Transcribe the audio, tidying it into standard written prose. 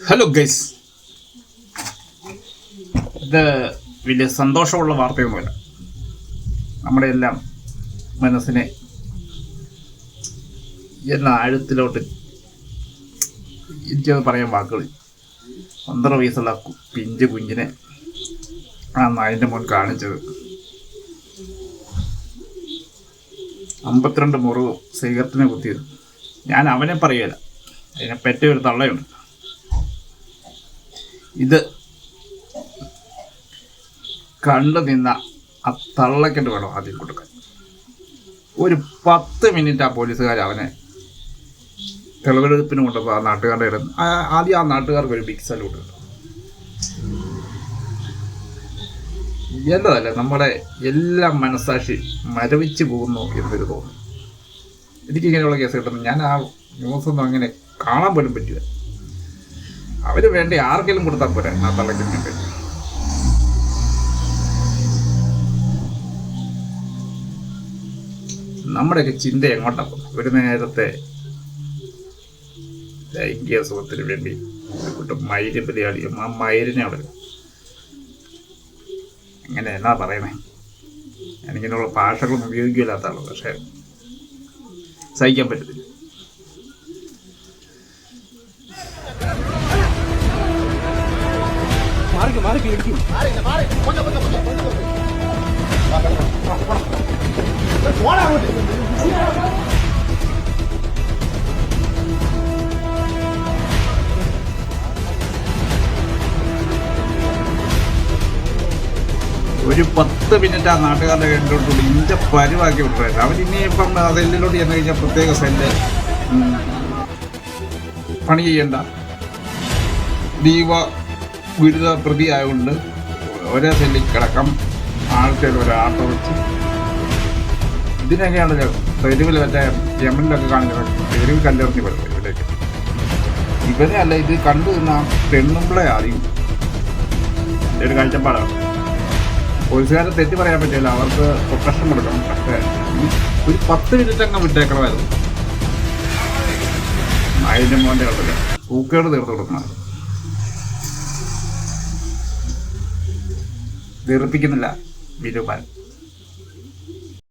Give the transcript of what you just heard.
Hello guys, ഇത് വലിയ സന്തോഷമുള്ള വാർത്തയൊന്നുമല്ല. നമ്മുടെ എല്ലാം മനസ്സിനെ എന്ന ആഴത്തിലോട്ട് എനിക്കത് പറയാൻ വാക്കുകൾ. 12 വയസ്സുള്ള പിഞ്ച് കുഞ്ഞിനെ ആ നായിൻ്റെ മോൻ കാണിച്ചത് 52 മുറിവ് സിഗരറ്റിനെ കുത്തിയത്. ഞാൻ അവനെ പറയുകയില്ല, അതിനെ പറ്റിയ ഒരു തള്ളയുണ്ട്. ഇത് കണ്ടു നിന്ന ആ തള്ളക്കെട്ട് വേണം ആദ്യം കൊടുക്കാൻ. ഒരു 10 മിനിറ്റ് ആ പോലീസുകാർ അവനെ തെളിവെടുപ്പിന് കൊണ്ടപ്പോൾ ആ നാട്ടുകാരുടെ ഇടന്ന് ആദ്യം ആ നാട്ടുകാർക്ക് ഒരു ബിഗ് സല്യൂട്ട് ഉണ്ട്. എന്നതല്ല, നമ്മുടെ എല്ലാം മനസ്സാക്ഷി മരവിച്ച് പോകുന്നു എന്നൊരു തോന്നുന്നു. എനിക്കിങ്ങനെയുള്ള കേസ് കിട്ടുന്നു. ഞാൻ ആ ന്യൂസൊന്നും അങ്ങനെ കാണാൻ പോലും പറ്റുക. അവർ വേണ്ടി ആർക്കെങ്കിലും കൊടുത്താൽ പോരാ ആ തള്ളക്കിന് വേണ്ടി. നമ്മുടെയൊക്കെ ചിന്ത എങ്ങോട്ടാ പോകുന്നത്? ഒരു നേരത്തെ ലൈംഗിക സുഖത്തിന് വേണ്ടി മയില് ബലിയാളി ആ മയിലിനെ അവിടെ അങ്ങനെ എന്നാ പറയണേ. എനിക്കിങ്ങനെയുള്ള ഭാഷകളൊന്നും ഉപയോഗിക്കില്ലാത്ത ആളാണ്, പക്ഷെ സഹിക്കാൻ പറ്റത്തില്ല. ഒരു 10 മിനിറ്റ് ആ നാട്ടുകാരുടെ കണ്ടോട്ടുള്ളൂ ഇഞ്ച പരിവാക്കി വിട്ടു. അവരിനിയിപ്പം സെല്ലിലോട്ട് ചെന്ന് കഴിഞ്ഞാൽ പ്രത്യേക സെല്ല് പണി ചെയ്യണ്ട. ഗുരുത പ്രതി ആയതുകൊണ്ട് ഒരേ സെല്ലിൽ കിടക്കാം. ആൾക്കാർ ഒരാട്ടോ വെച്ച് ഇതിനൊക്കെയാണല്ലോ തെരുവിൽ മറ്റേ യമനിലൊക്കെ കാണിക്കുന്നത്. തെരുവിൽ കല്ലെറിഞ്ഞ് വരും ഇവിടേക്ക്. ഇവരെ അല്ല, ഇത് കണ്ടു നിന്ന പെണ്ണുമ്പിളെ ആദ്യം ഒരു കാഴ്ചപ്പാടാണ്. പോലീസുകാരെ തെറ്റി പറയാൻ പറ്റില്ല, അവർക്ക് പ്രൊട്ടക്ഷൻ കൊടുക്കണം. പക്ഷേ ഒരു 10 മിനിറ്റ് അങ്ങ് വിട്ടേക്കണമായിരുന്നു. അതിൻ്റെ മോൻ്റെ കളില്ല പൂക്കേട് തീർത്ത് കൊടുക്കണം. തീർപ്പിക്കുന്നില്ല വിരുപാൻ.